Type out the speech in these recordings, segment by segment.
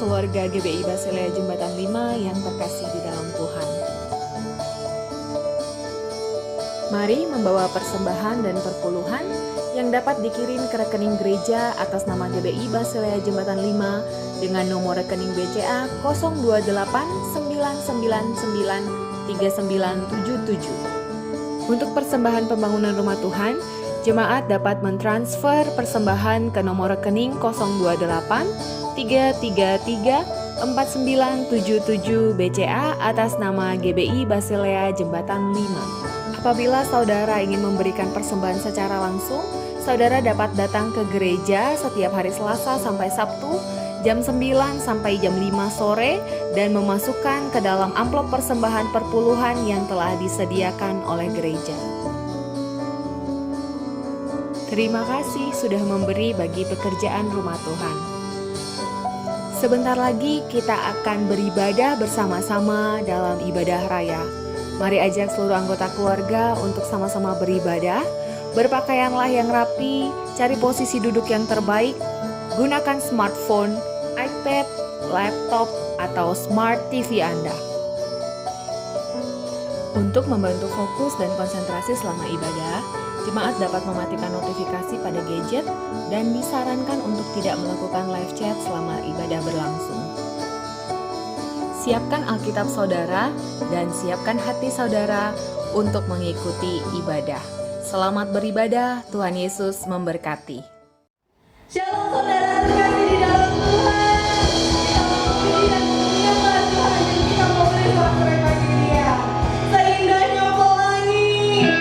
keluarga GBI Basilea Jembatan 5 yang terkasih di dalam Tuhan. Mari membawa persembahan dan perpuluhan yang dapat dikirim ke rekening gereja atas nama GBI Basilea Jembatan 5 dengan nomor rekening BCA 028993977. Untuk persembahan pembangunan rumah Tuhan, jemaat dapat mentransfer persembahan ke nomor rekening 028 333 4977 BCA atas nama GBI Basilea Jembatan 5. Apabila saudara ingin memberikan persembahan secara langsung, saudara dapat datang ke gereja setiap hari Selasa sampai Sabtu jam 9 sampai jam 5 sore dan memasukkan ke dalam amplop persembahan perpuluhan yang telah disediakan oleh gereja. Terima kasih sudah memberi bagi pekerjaan rumah Tuhan. Sebentar lagi kita akan beribadah bersama-sama dalam ibadah raya. Mari ajak seluruh anggota keluarga untuk sama-sama beribadah. Berpakaianlah yang rapi, cari posisi duduk yang terbaik, gunakan smartphone, iPad, laptop, atau smart TV Anda. Untuk membantu fokus dan konsentrasi selama ibadah, jemaat dapat mematikan notifikasi pada gadget dan disarankan untuk tidak melakukan live chat selama ibadah berlangsung. Siapkan Alkitab saudara dan siapkan hati saudara untuk mengikuti ibadah. Selamat beribadah, Tuhan Yesus memberkati. Shalom saudara terkasih di dalam Tuhan. Kita mau memuliakan Tuhan dan kita mau beri sorak-sorai bagi Dia. Seindahnya pelangi. Seindahnya pelangi.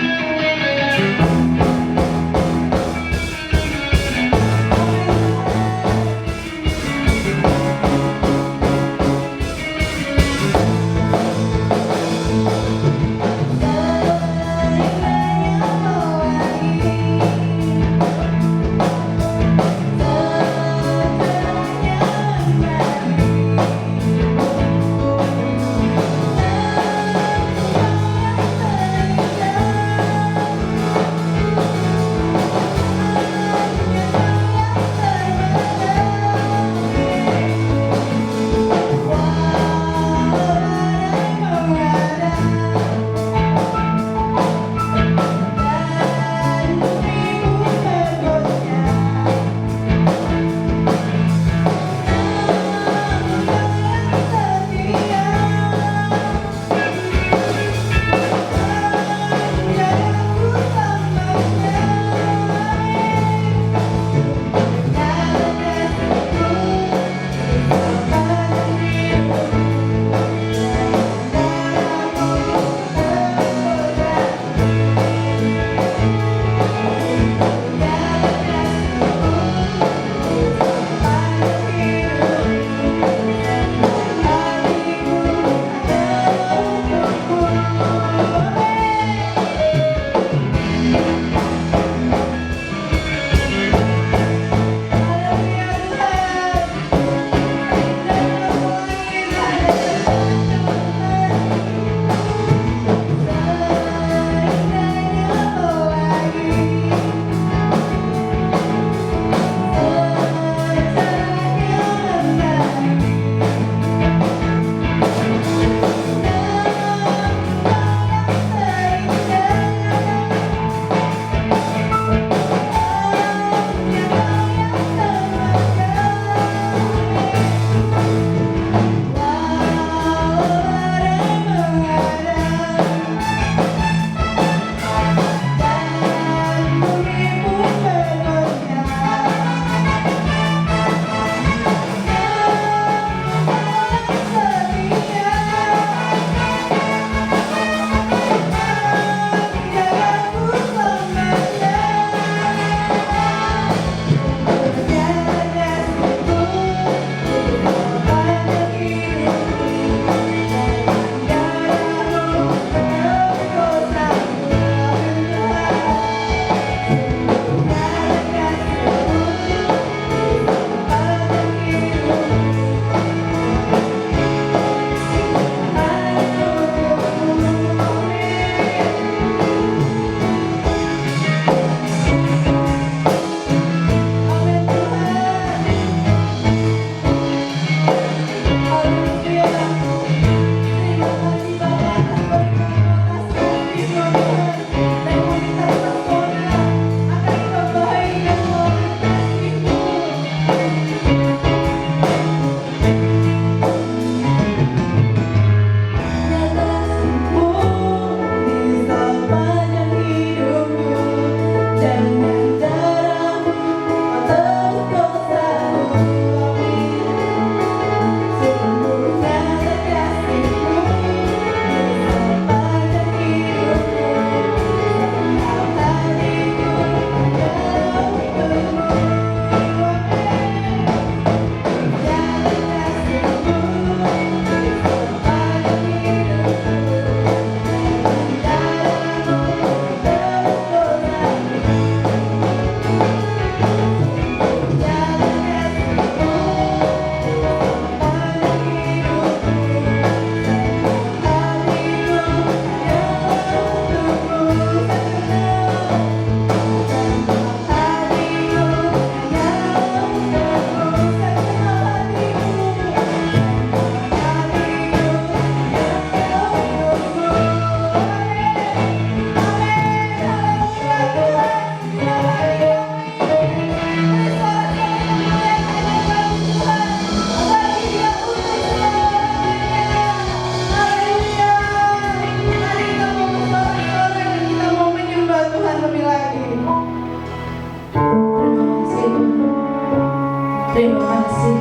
kasih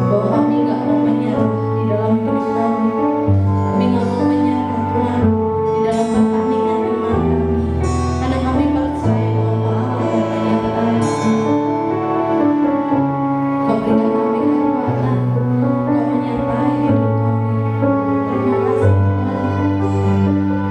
bahwa kami nggak mau menyerah di dalam hidup kami. Kami nggak mau menyerah Tuhan di dalam pertandingan iman kami, karena kami percaya bahwa Allah yang menyertai. Kau berikan kami kekuatan, Kau menyertai hidup kami. Terima kasih Tuhan, terima kasih.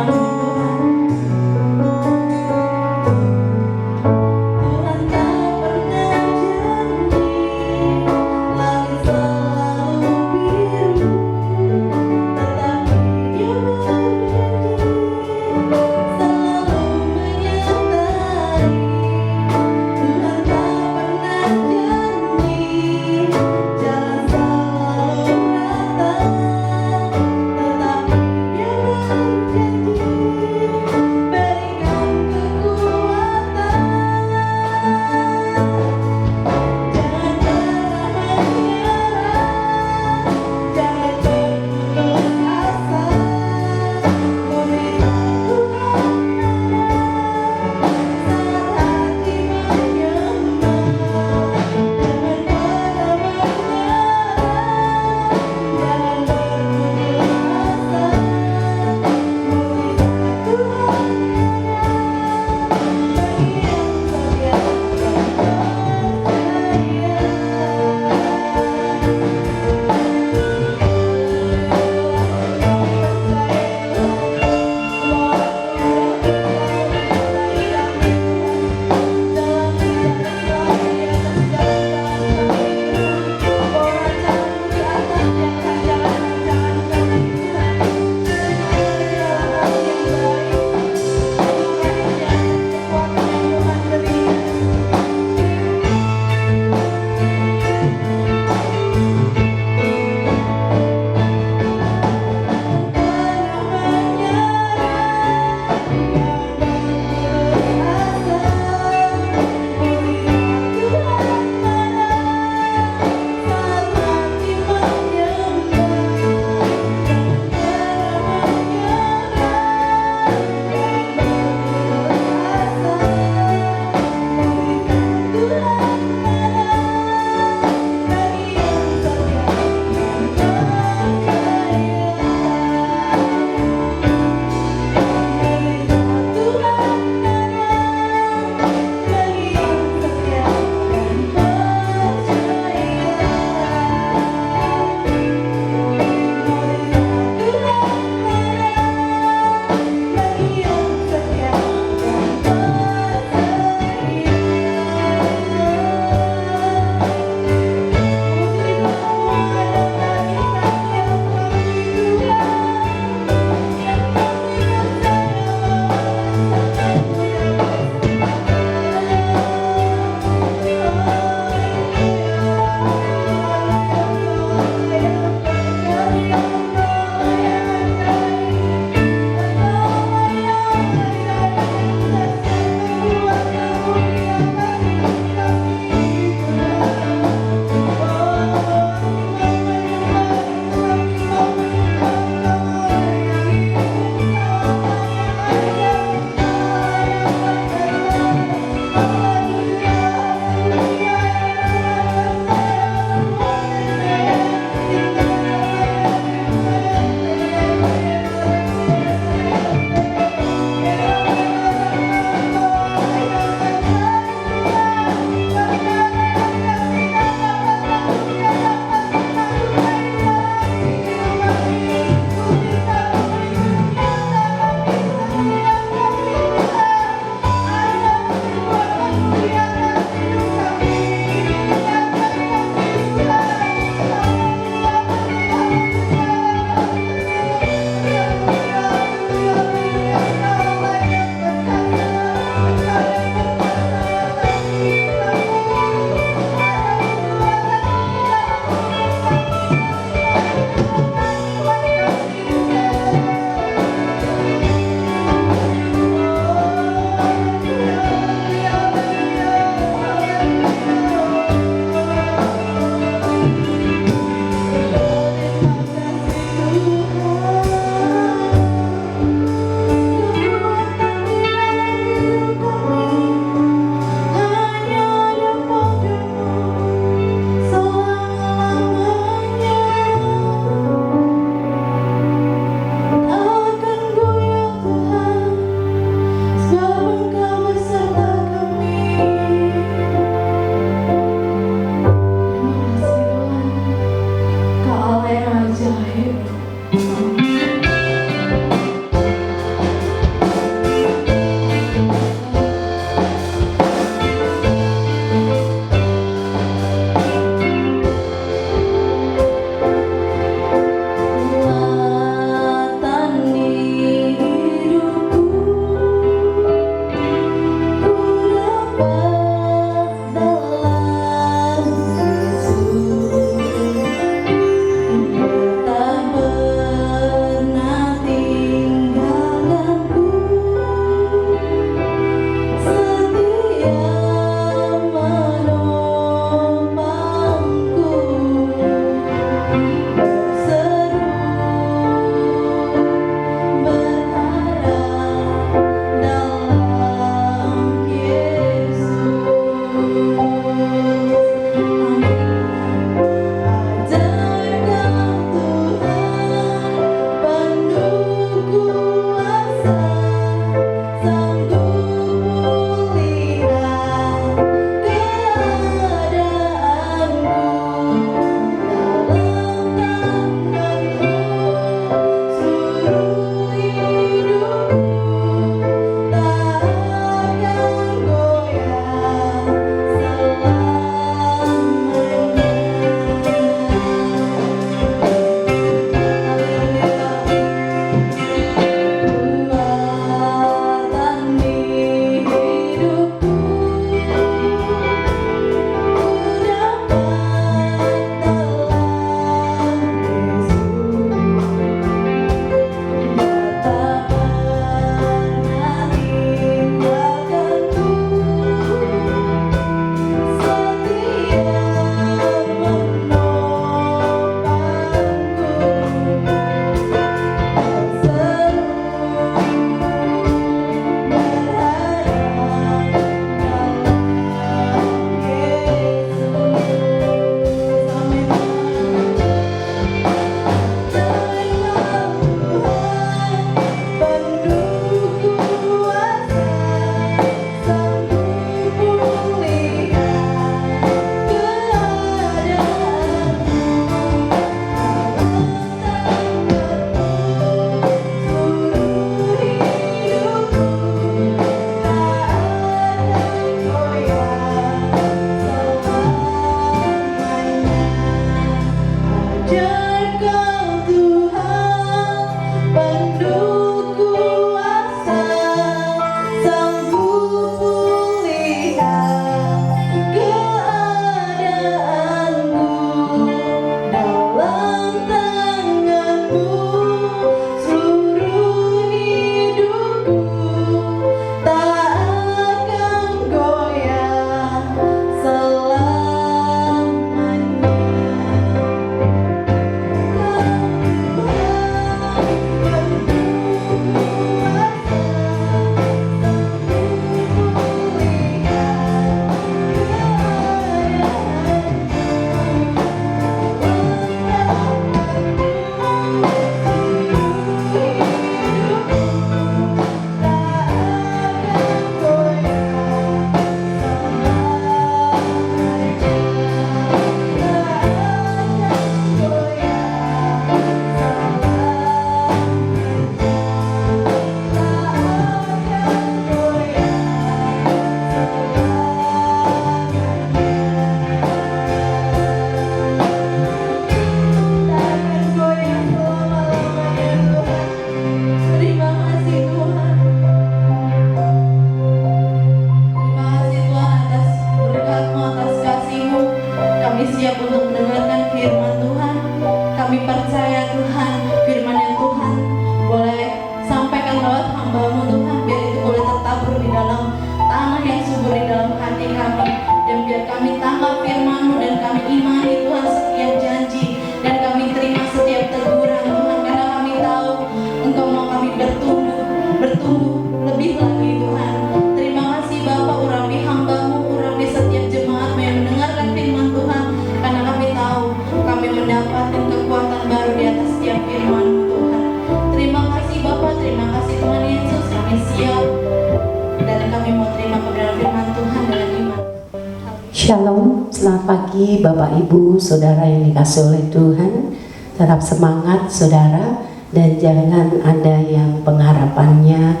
Shalom, selamat pagi Bapak Ibu, Saudara yang dikasihi oleh Tuhan. Tetap semangat Saudara, dan jangan ada yang pengharapannya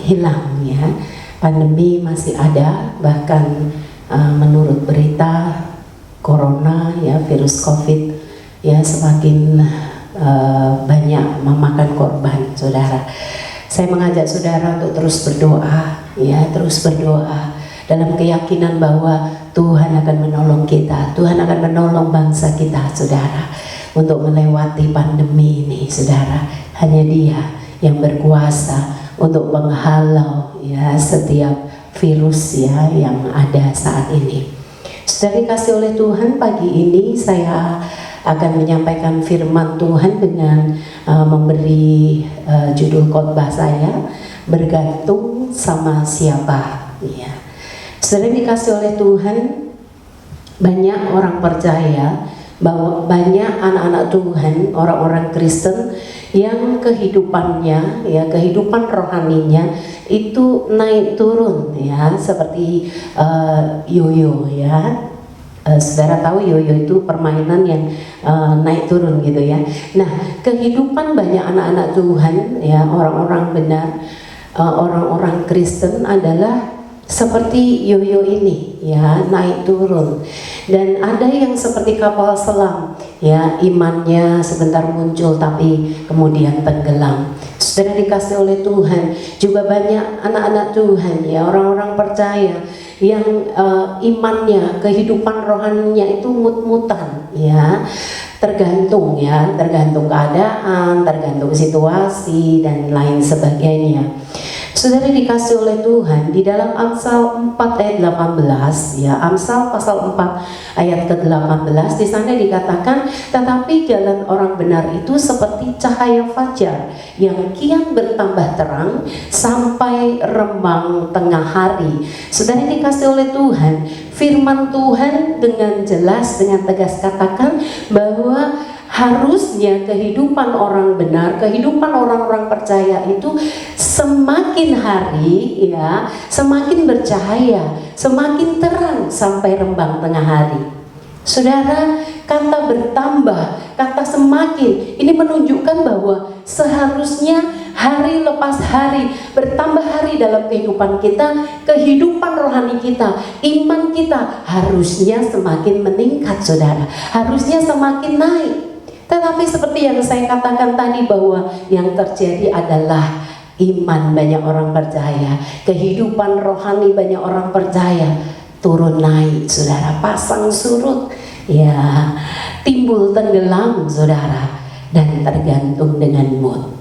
hilang ya. Pandemi masih ada, bahkan menurut berita Corona ya, virus COVID ya semakin banyak memakan korban Saudara. Saya mengajak Saudara untuk terus berdoa ya, terus berdoa dalam keyakinan bahwa Tuhan akan menolong kita, Tuhan akan menolong bangsa kita, Saudara, untuk melewati pandemi ini, Saudara. Hanya Dia yang berkuasa untuk menghalau ya setiap virus ya yang ada saat ini. Saudara dikasih oleh Tuhan, pagi ini saya akan menyampaikan firman Tuhan dengan memberi judul khotbah saya, bergantung sama siapa ya. Saudara dikasih oleh Tuhan, banyak orang percaya bahwa banyak anak-anak Tuhan, orang-orang Kristen yang kehidupannya ya, kehidupan rohaninya itu naik turun ya, seperti yoyo ya. Saudara tahu yoyo itu permainan yang naik turun gitu ya. Nah, kehidupan banyak anak-anak Tuhan ya, orang-orang benar, orang-orang Kristen adalah seperti yoyo ini ya, naik turun. Dan ada yang seperti kapal selam ya, imannya sebentar muncul tapi kemudian tenggelam. Saudara dikasih oleh Tuhan, juga banyak anak-anak Tuhan ya, orang-orang percaya yang imannya, kehidupan rohaninya itu mut-mutan ya, tergantung ya, tergantung keadaan, tergantung situasi dan lain sebagainya. Saudara dikasih oleh Tuhan, di dalam Amsal 4 ayat 18 ya, Amsal pasal 4 ayat ke-18, di sana dikatakan, tetapi jalan orang benar itu seperti cahaya fajar yang kian bertambah terang sampai rembang tengah hari. Saudara dikasih oleh Tuhan, firman Tuhan dengan jelas, dengan tegas katakan bahwa harusnya kehidupan orang benar, kehidupan orang-orang percaya itu semakin hari ya, semakin bercahaya, semakin terang sampai rembang tengah hari. Saudara, kata bertambah, kata semakin, ini menunjukkan bahwa seharusnya hari lepas hari, bertambah hari dalam kehidupan kita, kehidupan rohani kita, iman kita harusnya semakin meningkat, saudara, harusnya semakin naik. Tetapi seperti yang saya katakan tadi, bahwa yang terjadi adalah iman banyak orang percaya, kehidupan rohani banyak orang percaya turun naik, saudara, pasang surut ya, timbul tenggelam, saudara, dan tergantung dengan mood.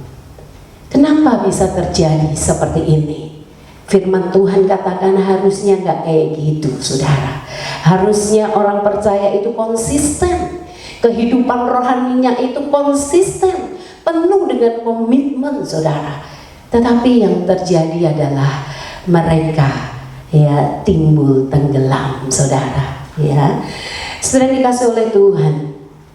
Kenapa bisa terjadi seperti ini? Firman Tuhan katakan harusnya nggak kayak gitu, saudara. Harusnya orang percaya itu konsisten, kehidupan rohaninya itu konsisten, penuh dengan komitmen, saudara. Tetapi yang terjadi adalah mereka ya timbul tenggelam, saudara ya. Saudara dikasih oleh Tuhan,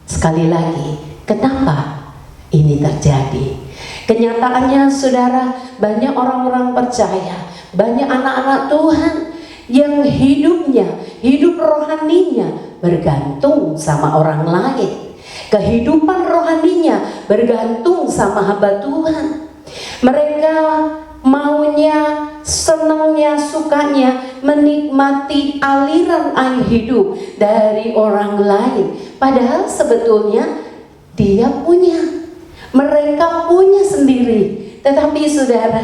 sekali lagi, kenapa ini terjadi? Kenyataannya, saudara, banyak orang-orang percaya, banyak anak-anak Tuhan yang hidupnya, hidup rohaninya bergantung sama orang lain. Kehidupan rohaninya bergantung sama hamba Tuhan. Mereka maunya, senangnya, sukanya menikmati aliran air hidup dari orang lain. Padahal sebetulnya dia punya, mereka punya sendiri. Tetapi saudara,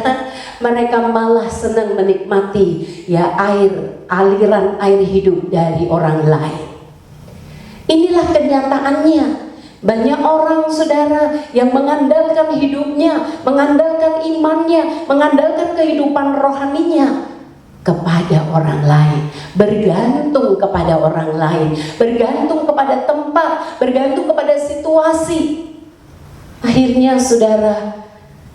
mereka malah senang menikmati ya aliran air hidup dari orang lain. Inilah kenyataannya. Banyak orang, saudara, yang mengandalkan hidupnya, mengandalkan imannya, mengandalkan kehidupan rohaninya kepada orang lain, bergantung kepada orang lain, bergantung kepada tempat, bergantung kepada situasi. Akhirnya, saudara,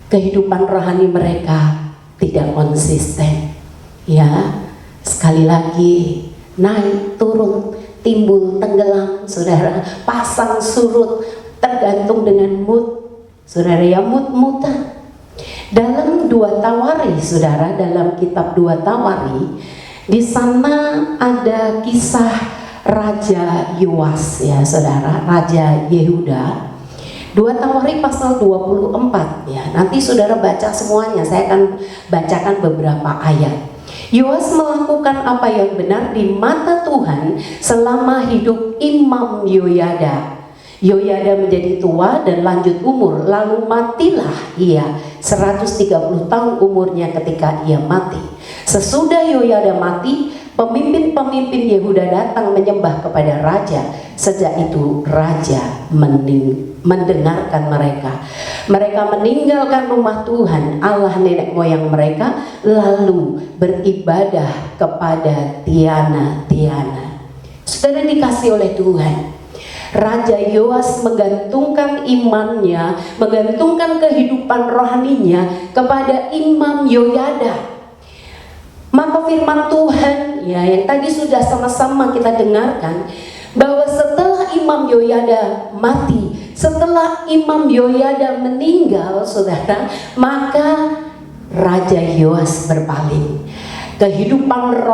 kehidupan rohani mereka tidak konsisten. Ya, sekali lagi, naik turun, timbul tenggelam, saudara, pasang surut, tergantung dengan mood, saudara ya, mut-mutan. Dalam 2 Tawari, saudara, dalam kitab 2 Tawari, Di sana ada kisah Raja Yoas ya saudara, Raja Yehuda. 2 Tawarik pasal 24 ya. Nanti saudara baca semuanya, saya akan bacakan beberapa ayat. Yoas melakukan apa yang benar di mata Tuhan selama hidup Imam Yoyada. Yoyada menjadi tua dan lanjut umur, lalu matilah ia 130 tahun umurnya ketika ia mati. Sesudah Yoyada mati, pemimpin-pemimpin Yehuda datang menyembah kepada raja. Sejak itu raja mendengarkan mereka. Mereka meninggalkan rumah Tuhan Allah nenek moyang mereka, lalu beribadah kepada tiana-tiana. Saudara dikasih oleh Tuhan, Raja Yoas menggantungkan imannya, menggantungkan kehidupan rohaninya kepada Imam Yoyada. Maka firman Tuhan ya yang tadi sudah sama-sama kita dengarkan, bahwa setelah Imam Yoyada mati, setelah Imam Yoyada meninggal saudara, maka Raja Yoas berpaling. Kehidupan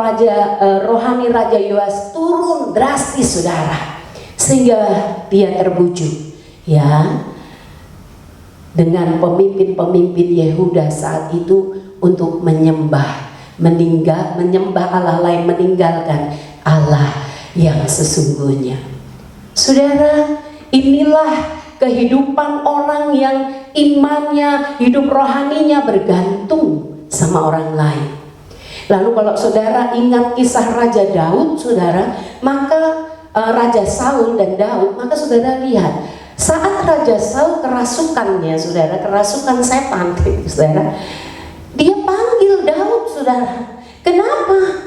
rohani Raja Yoas turun drastis saudara, sehingga dia terbujuk ya dengan pemimpin-pemimpin Yehuda saat itu untuk menyembah Allah lain, meninggalkan Allah yang sesungguhnya. Saudara, inilah kehidupan orang yang imannya, hidup rohaninya bergantung sama orang lain. Lalu kalau saudara ingat kisah Raja Daud saudara, maka Raja Saul dan Daud, maka saudara lihat saat Raja Saul kerasukannya saudara, kerasukan setan saudara, dia panggil Daud saudara. Kenapa?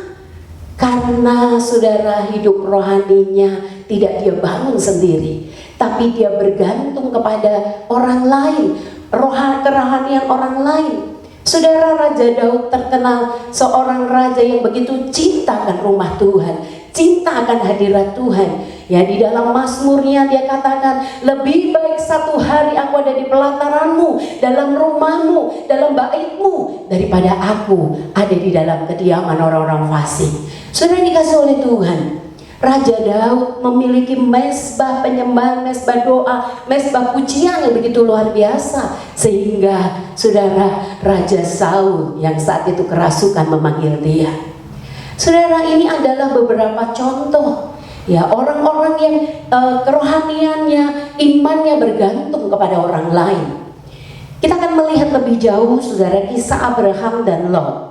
Karena saudara hidup rohaninya tidak dia bangun sendiri, tapi dia bergantung kepada orang lain, kerohanian orang lain. Saudara, Raja Daud terkenal seorang raja yang begitu cinta akan rumah Tuhan, cinta akan hadirat Tuhan. Ya, di dalam Mazmurnya dia katakan, lebih baik 1 hari aku ada di pelataranmu, dalam rumahmu, dalam baitmu, daripada aku ada di dalam kediaman orang-orang fasik. Saudara dikasih oleh Tuhan, Raja Daud memiliki mezbah penyembahan, mezbah doa, mezbah pujian yang begitu luar biasa, sehingga saudara Raja Saul yang saat itu kerasukan memanggil dia. Saudara, ini adalah beberapa contoh ya orang-orang yang kerohaniannya, imannya bergantung kepada orang lain. Kita akan melihat lebih jauh saudara kisah Abraham dan Lot.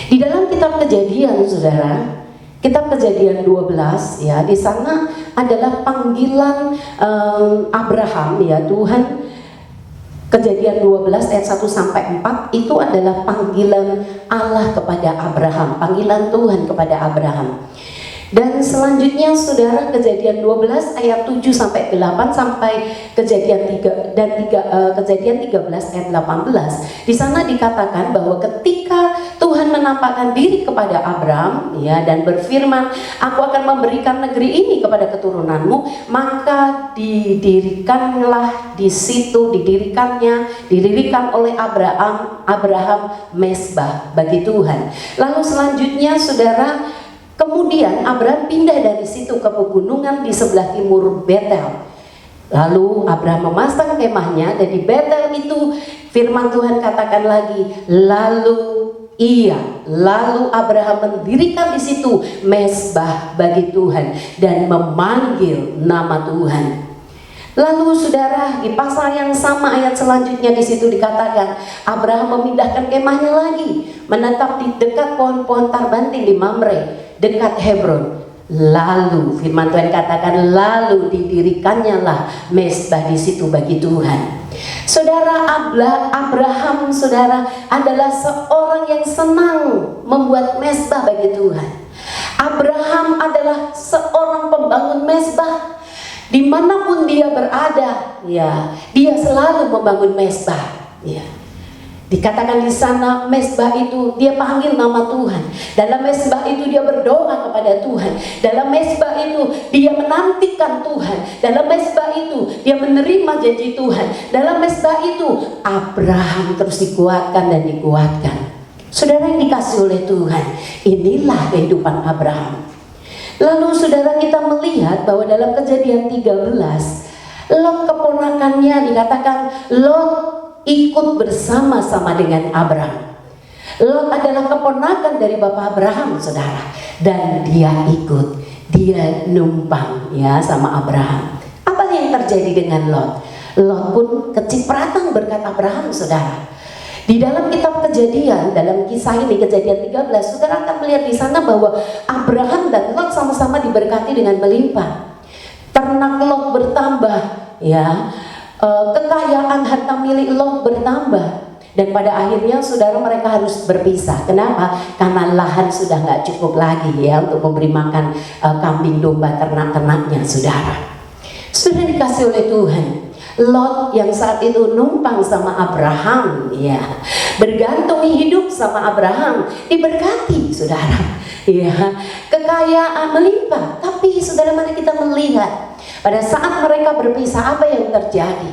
Di dalam kitab Kejadian saudara, kitab Kejadian 12 ya, di sana adalah panggilan Abraham ya, Tuhan. Kejadian 12 ayat 1 sampai 4 itu adalah panggilan Allah kepada Abraham, panggilan Tuhan kepada Abraham. Dan selanjutnya saudara Kejadian 12 ayat 7 sampai 8 sampai Kejadian 3 dan Kejadian 13 ayat 18. Di sana dikatakan bahwa ketika Tuhan menampakkan diri kepada Abraham ya dan berfirman, aku akan memberikan negeri ini kepada keturunanmu, maka didirikan oleh Abraham mezbah bagi Tuhan. Lalu selanjutnya saudara, kemudian Abraham pindah dari situ ke pegunungan di sebelah timur Betel. Lalu Abraham memasang kemahnya, dan di Betel itu firman Tuhan katakan lagi, lalu Abraham mendirikan di situ mezbah bagi Tuhan dan memanggil nama Tuhan. Lalu saudara, di pasal yang sama ayat selanjutnya di situ dikatakan Abraham memindahkan kemahnya lagi, menetap di dekat pohon-pohon tarbanting di Mamre, dekat Hebron. Lalu firman Tuhan katakan, lalu didirikannya lah mezbah di situ bagi Tuhan. Saudara, Abraham saudara adalah seorang yang senang membuat mezbah bagi Tuhan. Abraham adalah seorang pembangun mezbah. Dimanapun dia berada, ya, dia selalu membangun mezbah. Ya. Dikatakan di sana mezbah itu dia panggil nama Tuhan. Dalam mezbah itu dia berdoa kepada Tuhan. Dalam mezbah itu dia menantikan Tuhan. Dalam mezbah itu dia menerima janji Tuhan. Dalam mezbah itu Abraham terus dikuatkan dan dikuatkan. Saudara yang dikasih oleh Tuhan, inilah kehidupan Abraham. Lalu saudara, kita melihat bahwa dalam Kejadian 13, Lot keponakannya dikatakan Lot ikut bersama-sama dengan Abraham. Lot adalah keponakan dari Bapak Abraham, saudara, dan dia ikut, dia numpang ya sama Abraham. Apa yang terjadi dengan Lot? Lot pun kecipratan berkat Abraham, saudara. Di dalam kitab Kejadian, dalam kisah ini Kejadian 13, saudara akan melihat di sana bahwa Abraham dan Lot sama-sama diberkati dengan melimpah. Ternak Lot bertambah, ya, kekayaan harta milik Lot bertambah. Dan pada akhirnya saudara, mereka harus berpisah. Kenapa? Karena lahan sudah nggak cukup lagi ya untuk memberi makan kambing domba ternak-ternaknya, saudara. Sudah dikasih oleh Tuhan. Lot yang saat itu numpang sama Abraham, ya, bergantung hidup sama Abraham, diberkati, saudara, ya, kekayaan melimpah. Tapi saudara, mari kita melihat pada saat mereka berpisah, apa yang terjadi,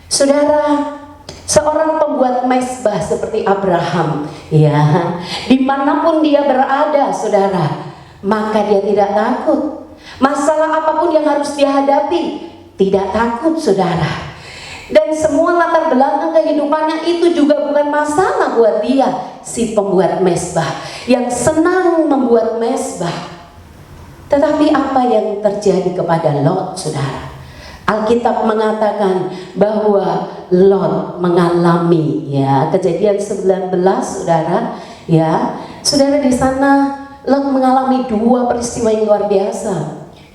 saudara. Seorang pembuat mezbah seperti Abraham, ya, dimanapun dia berada, saudara, maka dia tidak takut. Masalah apapun yang harus dia hadapi, tidak takut, saudara. Dan semua latar belakang kehidupannya itu juga bukan masalah buat dia, si pembuat mezbah yang senang membuat mezbah. Tetapi apa yang terjadi kepada Lot, saudara? Alkitab mengatakan bahwa Lot mengalami, ya, Kejadian 19, saudara, ya, saudara, di sana Lot mengalami dua peristiwa yang luar biasa,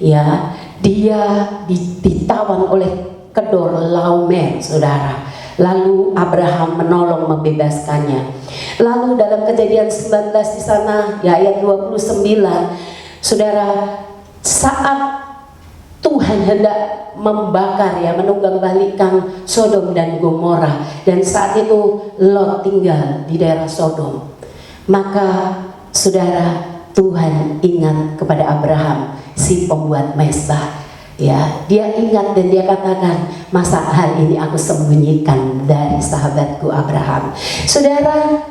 ya. Dia ditawan oleh Kedorlaomer, saudara. Lalu Abraham menolong membebaskannya. Lalu dalam Kejadian 19 di sana, ya, ayat 29, saudara, saat Tuhan hendak membakar, ya, menunggangbalikan Sodom dan Gomora, dan saat itu Lot tinggal di daerah Sodom. Maka saudara, Tuhan ingat kepada Abraham, si pembuat mezbah, ya, dia ingat dan dia katakan, masa hal ini aku sembunyikan dari sahabatku Abraham. Saudara,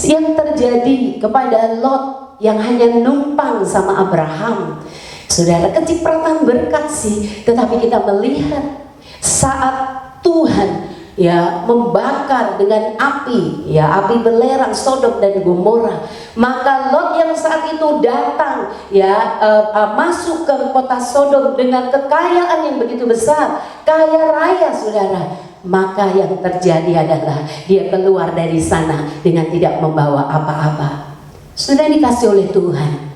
yang terjadi kepada Lot yang hanya numpang sama Abraham, saudara, kecipratan berkat sih, tetapi kita melihat saat Tuhan, ya, membakar dengan api, ya, api belerang Sodom dan Gomora, maka Lot yang saat itu datang, ya, masuk ke kota Sodom dengan kekayaan yang begitu besar, kaya raya, saudara, maka yang terjadi adalah dia keluar dari sana dengan tidak membawa apa-apa. Sudah dikasih oleh Tuhan.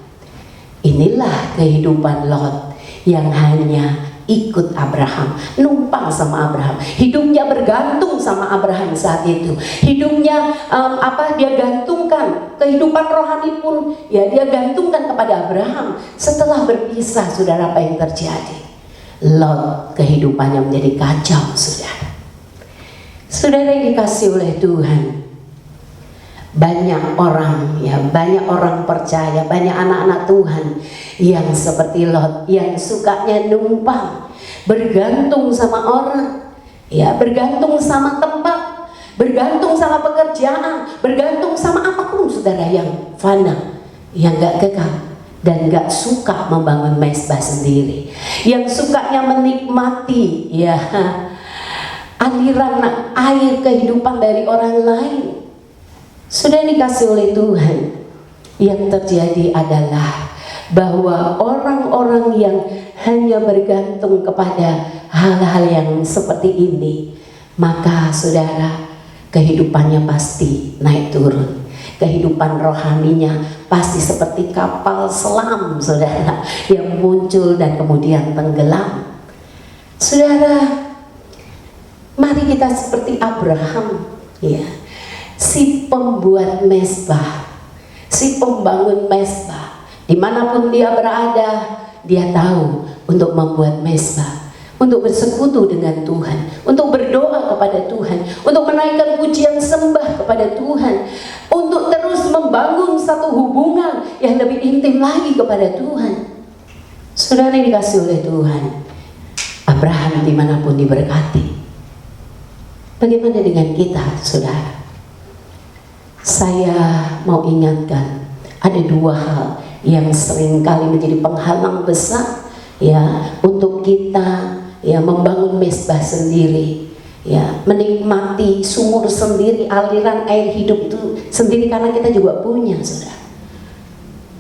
Inilah kehidupan Lot yang hanya ikut Abraham, numpang sama Abraham, hidupnya bergantung sama Abraham saat itu. Hidupnya dia gantungkan, kehidupan rohani pun, ya, dia gantungkan kepada Abraham. Setelah berpisah, saudara, apa yang terjadi? Lot kehidupannya menjadi kacau, saudara. Saudara yang dikasih oleh Tuhan, banyak orang, ya, banyak orang percaya, banyak anak-anak Tuhan yang seperti Lot, yang sukanya numpang, bergantung sama orang, ya, bergantung sama tempat, bergantung sama pekerjaan, bergantung sama apapun, saudara, yang fana, yang gak kekal, dan gak suka membangun mezbah sendiri, yang sukanya menikmati, ya, aliran air kehidupan dari orang lain. Sudah dikasih oleh Tuhan, yang terjadi adalah bahwa orang-orang yang hanya bergantung kepada hal-hal yang seperti ini, maka saudara, kehidupannya pasti naik turun. Kehidupan rohaninya pasti seperti kapal selam, saudara, yang muncul dan kemudian tenggelam. Saudara, mari kita seperti Abraham, ya, si pembuat mezbah, si pembangun mezbah. Dimanapun dia berada, dia tahu untuk membuat mezbah, untuk bersekutu dengan Tuhan, untuk berdoa kepada Tuhan, untuk menaikkan pujian sembah kepada Tuhan, untuk terus membangun satu hubungan yang lebih intim lagi kepada Tuhan. Saudara yang dikasih oleh Tuhan, Abraham dimanapun diberkati. Bagaimana dengan kita, saudara? Saya mau ingatkan ada dua hal yang seringkali menjadi penghalang besar ya untuk kita ya membangun mesbah sendiri, ya menikmati sumur sendiri, aliran air hidup itu sendiri, karena kita juga punya, saudara.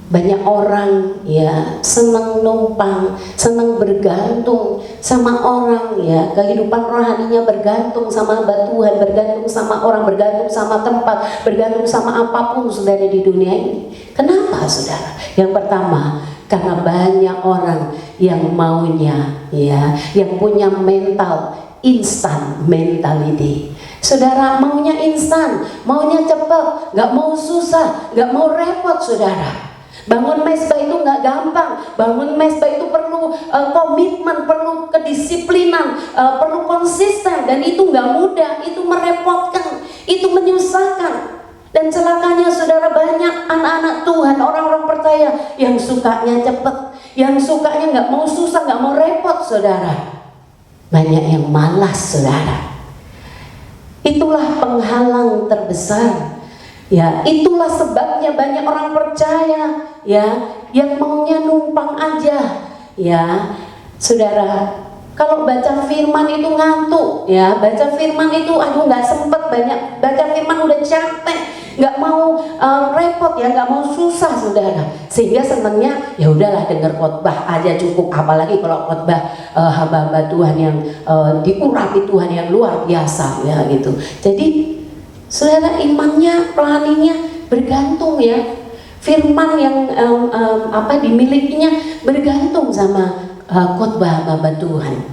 Banyak orang ya senang numpang, senang bergantung sama orang, ya kehidupan rohaninya bergantung sama hamba Tuhan, bergantung sama orang, bergantung sama tempat, bergantung sama apapun, saudara, di dunia ini. Kenapa, saudara? Yang pertama, karena banyak orang yang maunya ya, yang punya mental instant mentality. Saudara, maunya instan, maunya cepat, nggak mau susah, nggak mau repot, saudara. Bangun mesbah itu nggak gampang. Bangun mesbah itu perlu komitmen, perlu kedisiplinan, perlu konsisten, dan itu nggak mudah, itu merepotkan, itu menyusahkan. Dan celakanya, saudara, banyak anak-anak Tuhan, orang-orang percaya yang sukanya cepat, yang sukanya nggak mau susah, nggak mau repot, saudara. Banyak yang malas, saudara. Itulah penghalang terbesar. Ya, itulah sebabnya banyak orang percaya ya yang maunya numpang aja. Ya, saudara, kalau baca firman itu ngantuk, ya baca firman itu aduh nggak sempet, banyak baca firman udah capek, nggak mau repot, ya nggak mau susah, saudara, sehingga senangnya ya udahlah denger khotbah aja cukup, apalagi kalau khotbah hamba-hamba Tuhan yang diurapi Tuhan yang luar biasa ya gitu. Jadi saudara, imannya, rohaninya bergantung ya, firman yang dimilikinya bergantung sama khotbah hamba Tuhan.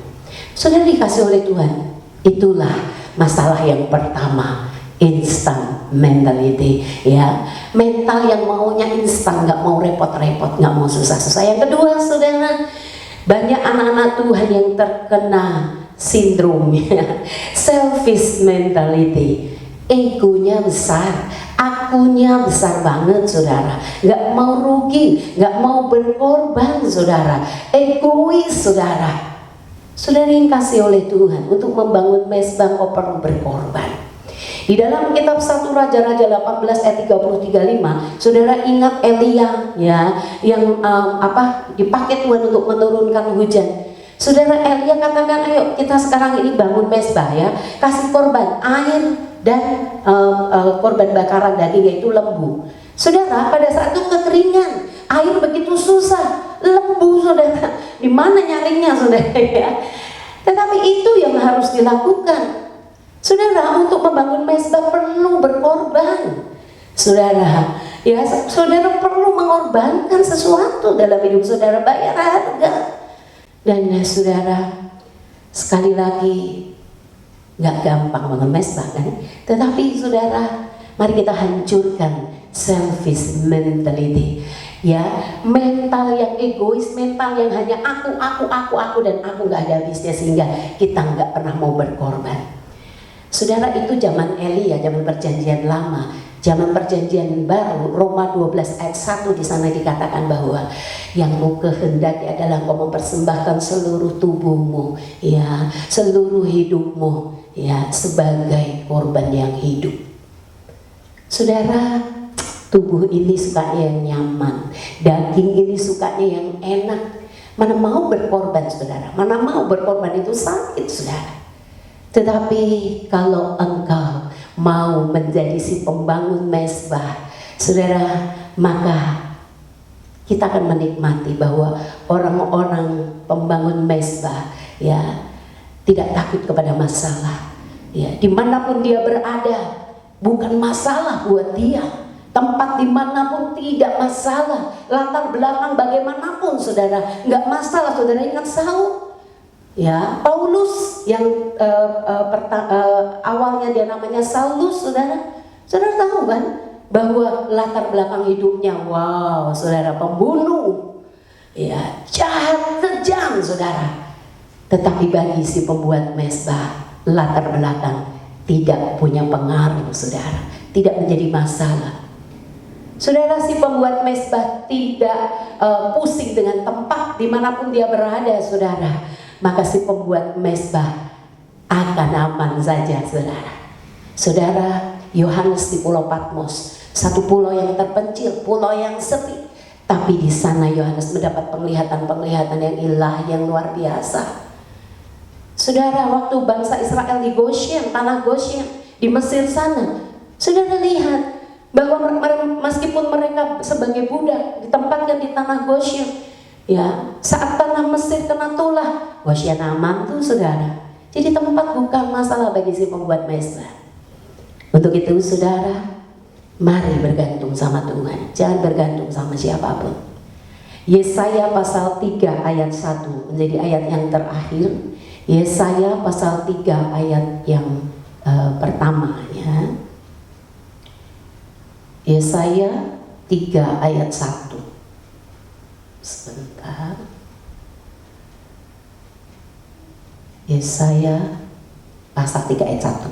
Saudara dikasih oleh Tuhan, itulah masalah yang pertama, instant mentality ya, mental yang maunya instan, nggak mau repot-repot, nggak mau susah-susah. Yang kedua, saudara, banyak anak-anak Tuhan yang terkena sindrom ya, selfish mentality. Egonya besar, akunya besar banget, saudara. Nggak mau rugi, nggak mau berkorban, saudara. Egois, saudara. Saudara yang kasih oleh Tuhan, untuk membangun mesbah kau perlu berkorban. Di dalam kitab 1 Raja-Raja 18 ayat 33-35, saudara ingat Elia ya, yang dipakai Tuhan untuk menurunkan hujan. Saudara, Elia katakan, ayo kita sekarang ini bangun mesbah ya, kasih korban air dan korban bakaran daging, yaitu lembu. Saudara, pada saat itu kekeringan, air begitu susah, lembu, saudara, di mana nyarinya, saudara ya? Tetapi itu yang harus dilakukan. Saudara, untuk membangun mesbah perlu berkorban. Saudara, ya saudara perlu mengorbankan sesuatu dalam hidup saudara, bayar harga. Dan ya, saudara, sekali lagi nggak gampang bangun mesbah kan? Tetapi saudara, mari kita hancurkan selfish mentality. Ya, mental yang egois, mental yang hanya aku dan aku nggak ada habisnya, sehingga kita nggak pernah mau berkorban. Saudara, itu zaman Eli ya, zaman perjanjian lama. Zaman perjanjian baru, Roma 12 ayat 1 di sana dikatakan bahwa yang mau kehendaki adalah kau mempersembahkan seluruh tubuhmu, ya, seluruh hidupmu, ya, sebagai korban yang hidup. Saudara, tubuh ini sukanya yang nyaman, daging ini sukanya yang enak. Mana mau berkorban, saudara? Mana mau berkorban, itu sakit, saudara. Tetapi kalau engkau mau menjadi si pembangun mesbah, saudara, maka kita akan menikmati bahwa orang-orang pembangun mesbah ya tidak takut kepada masalah. Ya, dimanapun dia berada, bukan masalah buat dia. Tempat dimanapun tidak masalah. Latar belakang bagaimanapun, saudara, nggak masalah. Saudara ingat Saul? Ya, Paulus yang awalnya dia namanya Saulus, saudara. Saudara tahu kan bahwa latar belakang hidupnya, wow, saudara, pembunuh, ya, jahat, kejam, saudara. Tetapi bagi si pembuat mesbah, latar belakang tidak punya pengaruh, saudara, tidak menjadi masalah. Saudara, si pembuat mesbah tidak pusing dengan tempat dimanapun dia berada, saudara. Maka si pembuat mesbah akan aman saja, saudara. Saudara, Yohanes di Pulau Patmos, satu pulau yang terpencil, pulau yang sepi. Tapi di sana Yohanes mendapat penglihatan-penglihatan yang ilahi, yang luar biasa. Saudara, waktu bangsa Israel di Goshen, tanah Goshen, di Mesir sana, saudara lihat bahwa meskipun mereka sebagai budak ditempatkan di tanah Goshen, ya, saat tanah Mesir kena tulah, Goshen aman tuh saudara. Jadi tempat bukan masalah bagi si pembuat mesbah. Untuk itu saudara, mari bergantung sama Tuhan, jangan bergantung sama siapapun. Yesaya pasal 3 ayat 1 menjadi ayat yang terakhir. Yesaya pasal 3 ayat yang pertama, ya. Yesaya 3 ayat 1. Sebentar. Yesaya pasal 3 ayat 1.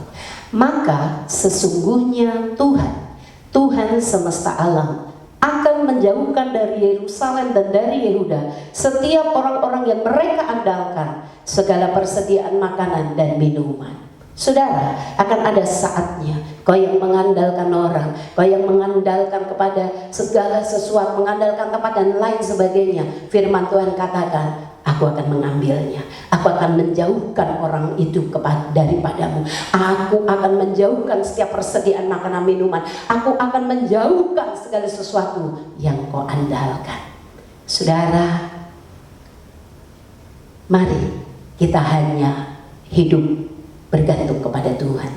Maka sesungguhnya Tuhan semesta alam akan menjauhkan dari Yerusalem dan dari Yehuda setiap orang-orang yang mereka andalkan segala persediaan makanan dan minuman. Saudara, akan ada saatnya kau yang mengandalkan orang, kau yang mengandalkan kepada segala sesuatu, mengandalkan tempat dan lain sebagainya. Firman Tuhan katakan, aku akan mengambilnya, aku akan menjauhkan orang itu daripadamu, aku akan menjauhkan setiap persediaan makanan minuman, aku akan menjauhkan segala sesuatu yang kau andalkan. Saudara, mari kita hanya hidup bergantung kepada Tuhan.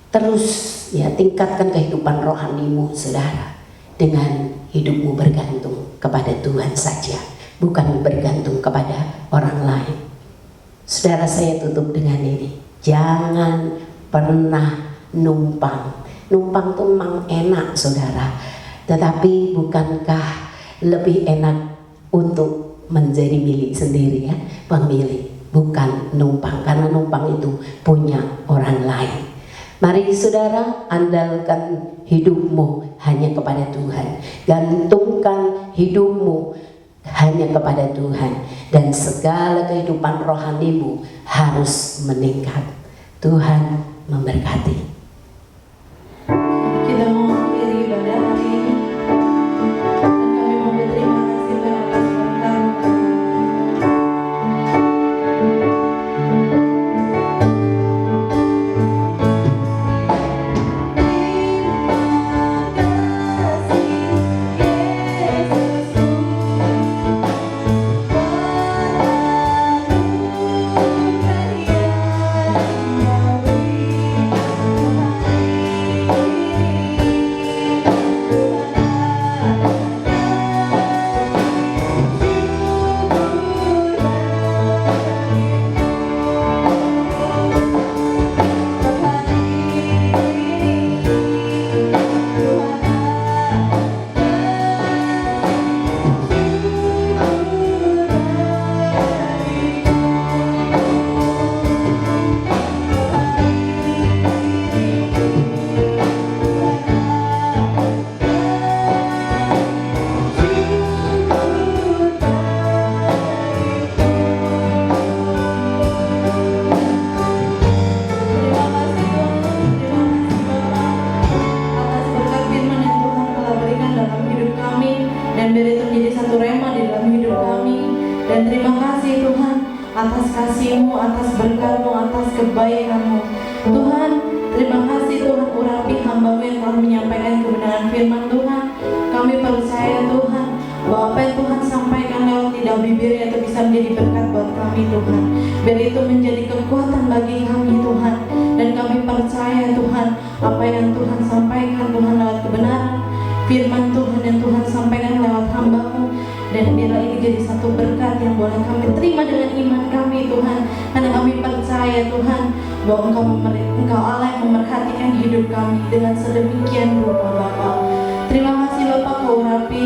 Terus ya, tingkatkan kehidupan rohanimu saudara, dengan hidupmu bergantung kepada Tuhan saja, bukan bergantung kepada orang lain. Saudara, saya tutup dengan ini, jangan pernah numpang. Numpang tuh memang enak saudara, tetapi bukankah lebih enak untuk menjadi milik sendiri, ya, pemilik, bukan numpang, karena numpang itu punya orang lain. Mari saudara, andalkan hidupmu hanya kepada Tuhan, gantungkan hidupmu hanya kepada Tuhan, dan segala kehidupan rohanimu harus meningkat. Tuhan memberkati. Kita mau mengakhiri ibadah hari ini, dan kami mau berterima kasih Tuhan atas berkat. Atas kasih-Mu, atas berkat-Mu, atas kebaikan-Mu. Tuhan, terima kasih Tuhan, urapi hamba-Mu yang telah menyampaikan kebenaran firman Tuhan. Kami percaya Tuhan, bahwa apa yang Tuhan sampaikan lewat lidah bibirnya itu bisa menjadi berkat buat kami Tuhan. Biar itu menjadi kekuatan bagi kami Tuhan. Dan kami percaya Tuhan, apa yang Tuhan sampaikan Tuhan lewat kebenaran firman Tuhan yang Tuhan sampaikan lewat hamba-Mu, dan biarlah ini jadi satu berkat yang boleh kami terima dengan iman kami Tuhan, karena kami percaya Tuhan bahwa Engkau Allah yang memerhatikan hidup kami dengan sedemikian rupa Bapa. Terima kasih Bapak, Kau urapi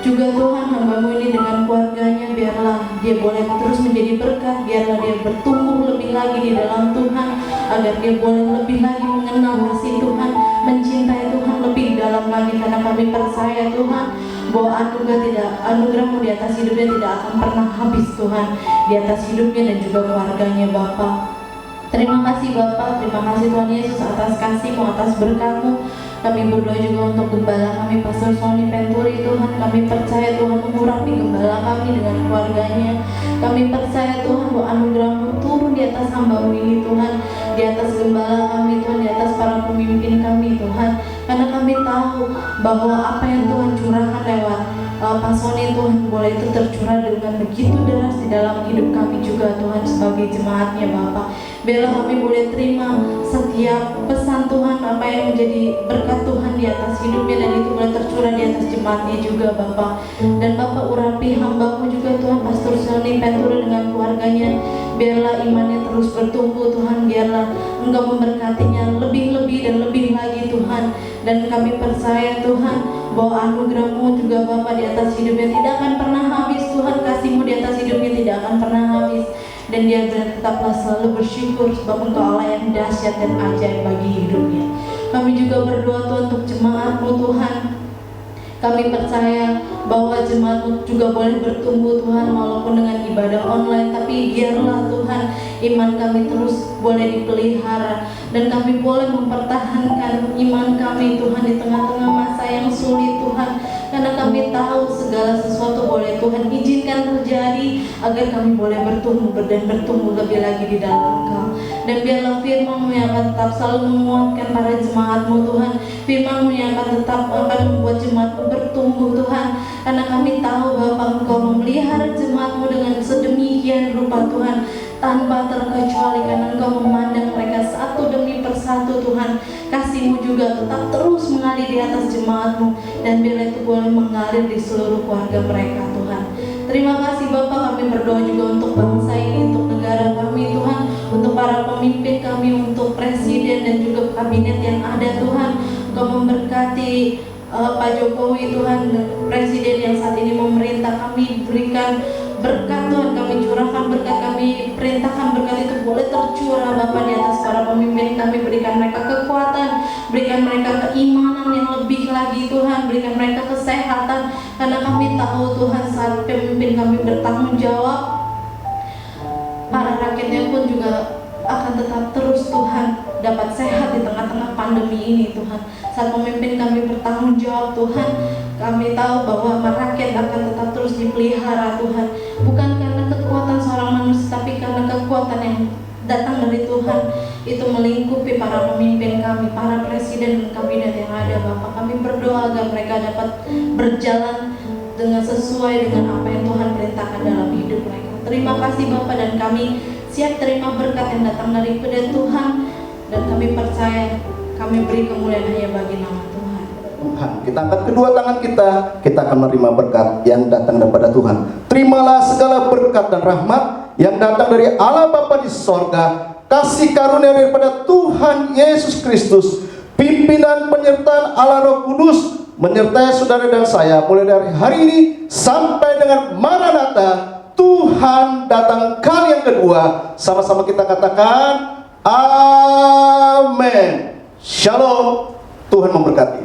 juga Tuhan hamba-Mu ini dengan keluarganya, biarlah dia boleh terus menjadi berkat, biarlah dia bertumbuh lebih lagi di dalam Tuhan, agar dia boleh lebih lagi mengenal kasih Tuhan, mencintai Tuhan lebih dalam lagi, karena kami percaya Tuhan bahwa anugerah-Mu di atas hidupnya tidak akan pernah habis Tuhan, di atas hidupnya dan juga keluarganya Bapa. Terima kasih Bapak, terima kasih Tuhan Yesus atas kasih-Mu, atas berkat-Mu. Kami berdoa juga untuk gembala kami, Pastor Sony Venturi. Tuhan, kami percaya Tuhan mengurapi gembala kami dengan keluarganya. Kami percaya Tuhan bahwa anugerah-Mu turun di atas hamba-Mu ini Tuhan, di atas gembala kami Tuhan, di atas para pemimpin kami Tuhan. Karena kami tahu bahwa apa yang Tuhan curahkan lewat Pak Sony Tuhan, boleh itu tercurah dengan begitu deras di dalam hidup kami juga Tuhan sebagai jemaatnya Bapak. Biarlah kami boleh terima setiap pesan Tuhan, apa yang menjadi berkat Tuhan di atas hidupnya, dan itu boleh tercurah di atas jemaatnya juga Bapak. Dan Bapak urapi hamba-Mu juga Tuhan, Pastor Sony Venturi dengan keluarganya. Biarlah imannya terus bertumbuh Tuhan, biarlah Engkau memberkatinya lebih-lebih dan lebih lagi Tuhan. Dan kami percaya Tuhan bahwa anugerah-Mu juga Bapa di atas hidupnya tidak akan pernah habis Tuhan, kasih-Mu di atas hidupnya tidak akan pernah habis. Dan dia tetaplah selalu bersyukur sebab Engkau Allah yang dahsyat dan ajaib bagi hidupnya. Kami juga berdoa Tuhan untuk jemaat-Mu Tuhan. Kami percaya bahwa jemaat-Mu juga boleh bertumbuh Tuhan, walaupun dengan ibadah online, tapi biarlah Tuhan iman kami terus boleh dipelihara, dan kami boleh mempertahankan iman kami Tuhan di tengah-tengah masa yang sulit Tuhan. Karena kami tahu segala sesuatu boleh Tuhan izinkan terjadi agar kami boleh bertumbuh dan bertumbuh lebih lagi di dalam Engkau. Dan biarlah firman-Mu yang akan tetap selalu menguatkan para jemaat-Mu Tuhan, firman-Mu yang akan tetap akan membuat jemaat-Mu bertumbuh Tuhan. Karena kami tahu bahwa Engkau memelihara jemaat-Mu dengan sedemikian rupa Tuhan, tanpa terkecuali, karena Engkau memandang mereka satu demi persatu Tuhan. Kasih-Mu juga tetap terus mengalir di atas jemaat-Mu, dan biarlah itu boleh mengalir di seluruh keluarga mereka Tuhan. Terima kasih Bapak, kami berdoa juga untuk bangsa ini, untuk negara kami Tuhan, untuk para pemimpin kami, untuk presiden dan juga kabinet yang ada Tuhan. Engkau memberkati Pak Jokowi Tuhan, presiden yang saat ini memerintah. Kami berikan berkat Tuhan, kami curahkan berkat, kami perintahkan berkat itu boleh tercurah Bapak di atas para pemimpin kami. Berikan mereka kekuatan, berikan mereka keimanan yang lebih lagi Tuhan, berikan mereka kesehatan. Karena kami tahu Tuhan, saat pemimpin kami bertanggung jawab, para rakyatnya pun juga akan tetap terus Tuhan dapat sehat di tengah-tengah pandemi ini Tuhan. Saat pemimpin kami bertanggung jawab Tuhan, kami tahu bahwa rakyat akan tetap terus dipelihara Tuhan. Bukan karena kekuatan seorang manusia, tapi karena kekuatan yang datang dari Tuhan, itu melingkupi para pemimpin kami, para presiden dan kabinet yang ada Bapak. Kami berdoa agar mereka dapat berjalan dengan sesuai dengan apa yang Tuhan perintahkan dalam hidup mereka. Terima kasih Bapak, dan kami siap terima berkat yang datang daripada Tuhan, dan kami percaya kami beri kemuliaan hanya bagi nama Tuhan. Tuhan, kita angkat kedua tangan kita akan menerima berkat yang datang daripada Tuhan. Terimalah segala berkat dan rahmat yang datang dari Allah Bapa di sorga, kasih karunia daripada Tuhan Yesus Kristus, pimpinan penyertaan Allah Roh Kudus menyertai saudara dan saya mulai dari hari ini sampai dengan Maranatha. Tuhan datang kali yang kedua. Sama-sama kita katakan amin. Shalom. Tuhan memberkati.